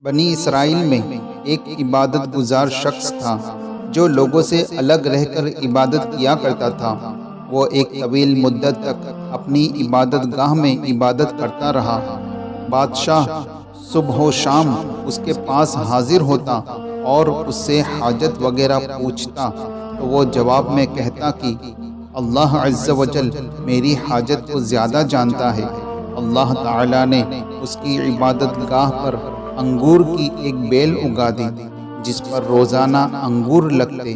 بنی اسرائیل میں ایک عبادت گزار شخص تھا جو لوگوں سے الگ رہ کر عبادت کیا کرتا تھا۔ وہ ایک طویل مدت تک اپنی عبادت گاہ میں عبادت کرتا رہا۔ بادشاہ صبح و شام اس کے پاس حاضر ہوتا اور اس سے حاجت وغیرہ پوچھتا تو وہ جواب میں کہتا کہ اللہ عز و جل میری حاجت کو زیادہ جانتا ہے۔ اللہ تعالیٰ نے اس کی عبادت گاہ پر انگور کی ایک بیل اگا دی جس پر روزانہ انگور لگتے۔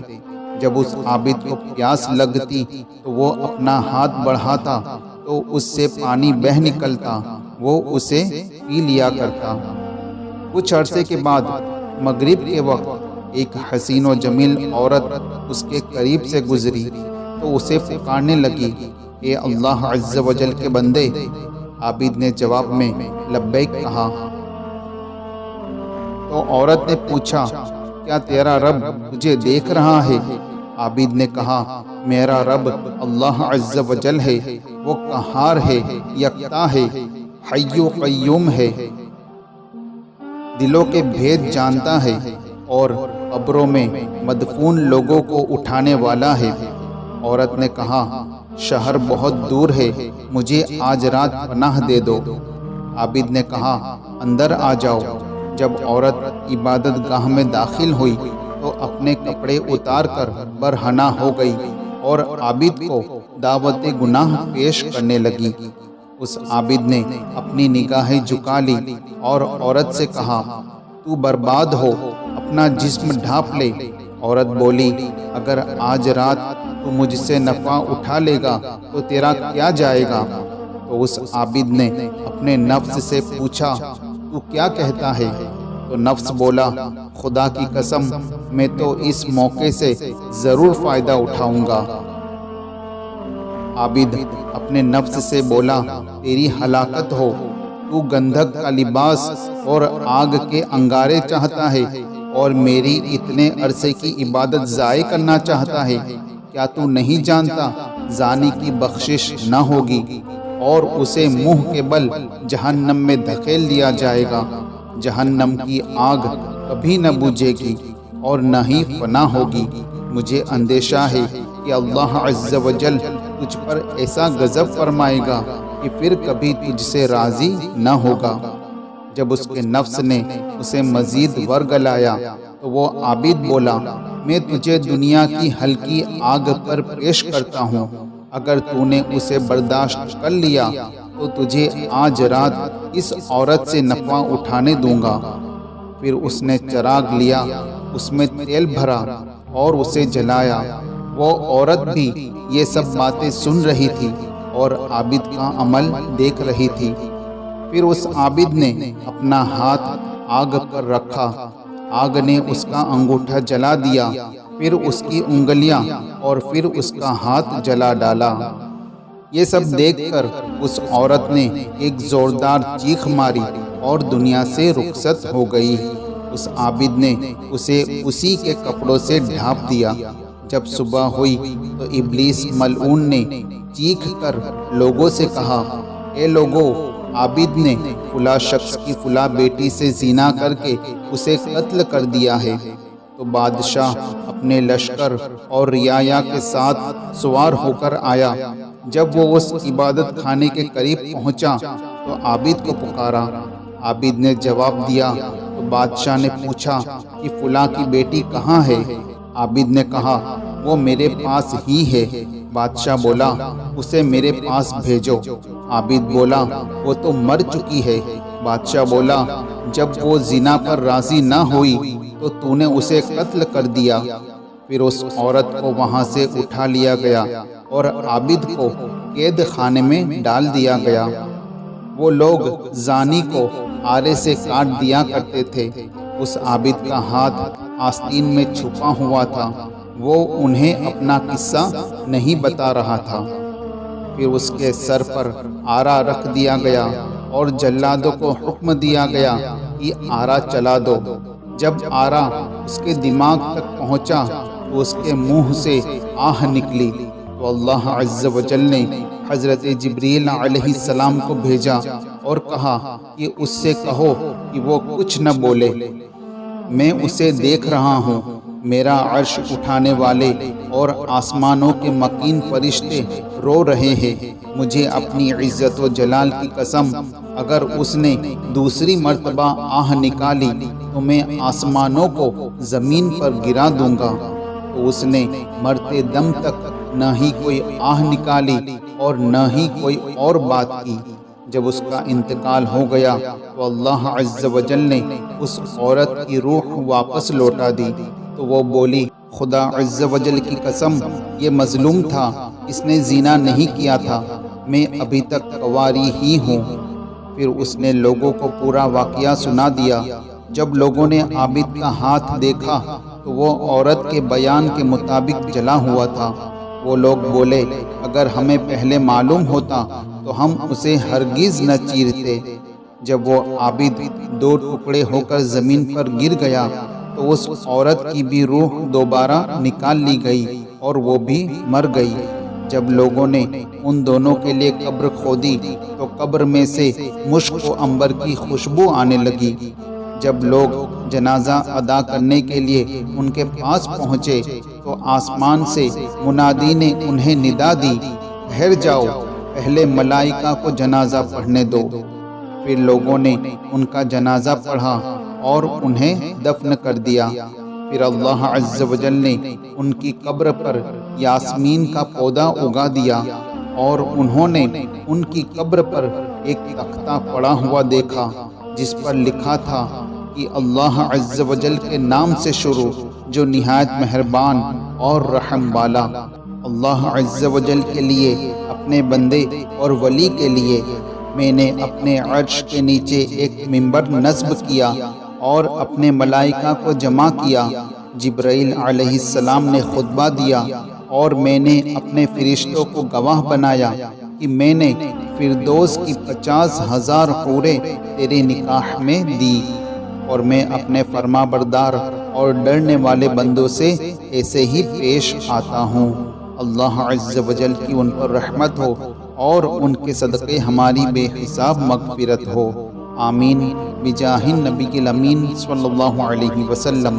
جب اس عابد کو پیاس لگتی تو وہ اپنا ہاتھ بڑھاتا تو اس سے پانی بہہ نکلتا، وہ اسے پی لیا کرتا۔ کچھ عرصے کے بعد مغرب کے وقت ایک حسین و جمیل عورت اس کے قریب سے گزری تو اسے پکارنے لگی، اے اللہ عز و جل کے بندے۔ عابد نے جواب میں لبیک کہا تو عورت نے پوچھا، کیا تیرا رب تجھے دیکھ رہا ہے؟ عابد نے کہا، میرا رب اللہ عز و جل ہے، وہ قہار ہے، یکتا ہے، حی و قیوم ہے، دلوں کے بھید جانتا ہے اور قبروں میں مدفون لوگوں کو اٹھانے والا ہے۔ عورت نے کہا، شہر بہت دور ہے، مجھے آج رات پناہ دے دو۔ عابد نے کہا، اندر آ جاؤ۔ جب عورت عبادت گاہ میں داخل ہوئی تو اپنے کپڑے اتار کر برہنہ ہو گئی اور عابد کو دعوت گناہ پیش کرنے لگی۔ اس عابد نے اپنی نگاہیں جھکا لی اور عورت سے کہا، تو برباد ہو، اپنا جسم ڈھانپ لے۔ عورت بولی، اگر آج رات تو مجھ سے نفع اٹھا لے گا تو تیرا کیا جائے گا؟ تو اس عابد نے اپنے نفس سے پوچھا، تو کیا کہتا ہے؟ تو نفس بولا، خدا کی قسم میں تو اس موقع سے ضرور فائدہ اٹھاؤں گا۔ عابد اپنے نفس سے بولا، تیری ہلاکت ہو، تو گندھک کا لباس اور آگ کے انگارے چاہتا ہے اور میری اتنے عرصے کی عبادت ضائع کرنا چاہتا ہے۔ کیا تو نہیں جانتا زانی کی بخشش نہ ہوگی اور اسے منہ کے بل جہنم میں دھکیل دیا جائے گا؟ جہنم کی آگ کبھی نہ بجھے گی اور نہ ہی فنا ہوگی۔ مجھے اندیشہ ہے کہ اللہ عز و جل تجھ پر ایسا غضب فرمائے گا کہ پھر کبھی تجھ سے راضی نہ ہوگا۔ جب اس کے نفس نے اسے مزید ورگلایا تو وہ عابد بولا، میں تجھے دنیا کی ہلکی آگ پر پیش کرتا ہوں، اگر تو نے اسے برداشت کر لیا تو تجھے آج رات اس عورت سے نفع اٹھانے دوں گا۔ پھر اس نے چراغ لیا، اس میں تیل بھرا اور اسے جلایا۔ وہ عورت بھی یہ سب باتیں سن رہی تھی اور عابد کا عمل دیکھ رہی تھی۔ پھر اس عابد نے اپنا ہاتھ آگ پر رکھا، آگ نے اس کا انگوٹھا جلا دیا، پھر اس کی انگلیاں اور پھر اس کا ہاتھ جلا ڈالا۔ یہ سب دیکھ کر اس عورت نے ایک زوردار چیخ ماری اور دنیا سے رخصت ہو گئی۔ اس عابد نے اسے اسی کے کپڑوں سے ڈھانپ دیا۔ جب صبح ہوئی تو ابلیس ملعون نے چیخ کر لوگوں سے کہا، اے لوگو، عابد نے فلاں شخص کی فلاں بیٹی سے زنا کر کے اسے قتل کر دیا ہے۔ تو بادشاہ اپنے لشکر اور رعایا کے ساتھ سوار ہو کر آیا۔ جب وہ اس عبادت خانے کے قریب پہنچا تو عابد کو پکارا۔ عابد نے جواب دیا تو بادشاہ نے پوچھا کہ فلاں کی بیٹی کہاں ہے؟ عابد نے کہا، وہ میرے پاس ہی ہے۔ بادشاہ بولا، اسے میرے پاس بھیجو۔ عابد بولا، وہ تو مر چکی ہے۔ بادشاہ بولا، جب وہ زنا پر راضی نہ ہوئی تو نے اسے قتل کر دیا۔ پھر اس عورت کو وہاں سے اٹھا لیا گیا اور عابد کو قید خانے میں ڈال دیا گیا۔ وہ لوگ زانی کو آرے سے کاٹ دیا کرتے تھے۔ اس عابد کا ہاتھ آستین میں چھپا ہوا تھا، وہ انہیں اپنا قصہ نہیں بتا رہا تھا۔ پھر اس کے سر پر آرا رکھ دیا گیا اور جلادوں کو حکم دیا گیا کہ آرا چلا دو۔ جب آرا اس کے دماغ تک پہنچا تو اس کے منہ سے آہ نکلی تو اللہ عز و جل نے حضرت جبریل علیہ السلام کو بھیجا اور کہا کہ اس سے کہو کہ وہ کچھ نہ بولے، میں اسے دیکھ رہا ہوں۔ میرا عرش اٹھانے والے اور آسمانوں کے مکین فرشتے رو رہے ہیں۔ مجھے اپنی عزت و جلال کی قسم، اگر اس نے دوسری مرتبہ آہ نکالی تو میں آسمانوں کو زمین پر گرا دوں گا۔ تو اس نے مرتے دم تک نہ ہی کوئی آہ نکالی اور نہ ہی کوئی اور بات کی۔ جب اس کا انتقال ہو گیا تو اللہ عز و جل نے اس عورت کی روح واپس لوٹا دی، تو وہ بولی، خدا عز و جل کی قسم، یہ مظلوم تھا، اس نے زنا نہیں کیا تھا، میں ابھی تک کنواری ہی ہوں۔ پھر اس نے لوگوں کو پورا واقعہ سنا دیا۔ جب لوگوں نے عابد کا ہاتھ دیکھا تو وہ عورت کے بیان کے مطابق جلا ہوا تھا۔ وہ لوگ بولے، اگر ہمیں پہلے معلوم ہوتا تو ہم اسے ہرگز نہ چیرتے۔ جب وہ عابد دو ٹکڑے ہو کر زمین پر گر گیا تو اس عورت کی بھی روح دوبارہ نکال لی گئی اور وہ بھی مر گئی۔ جب لوگوں نے ان دونوں کے لیے قبر کھودی تو قبر میں سے مشک و عنبر کی خوشبو آنے لگی۔ جب لوگ جنازہ ادا کرنے کے لیے ان کے پاس پہنچے تو آسمان سے منادی نے انہیں ندا دی، ٹھہر جاؤ، پہلے ملائکہ کو جنازہ پڑھنے دو۔ پھر لوگوں نے ان کا جنازہ پڑھا اور انہیں دفن کر دیا۔ پھر اللہ عز و جل نے ان کی قبر پر یاسمین کا پودا اگا دیا، اور انہوں نے ان کی قبر پر ایک تختہ پڑا ہوا دیکھا جس پر لکھا تھا کہ اللہ عز و جل کے نام سے شروع، جو نہایت مہربان اور رحم والا۔ اللہ عز و جل کے لیے، اپنے بندے اور ولی کے لیے میں نے اپنے عرش کے نیچے ایک منبر نصب کیا اور اپنے ملائکہ کو جمع کیا۔ جبرائیل علیہ السلام نے خطبہ دیا اور میں نے اپنے فرشتوں کو گواہ بنایا کہ میں نے فردوس کی 50,000 حوریں تیرے نکاح میں دی، اور میں اپنے فرما بردار اور ڈرنے والے بندوں سے ایسے ہی پیش آتا ہوں۔ اللہ عز و جل کی ان پر رحمت ہو اور ان کے صدقے ہماری بے حساب مغفرت ہو، آمین، بجاہ النبی الامین صلی اللہ علیہ وسلم۔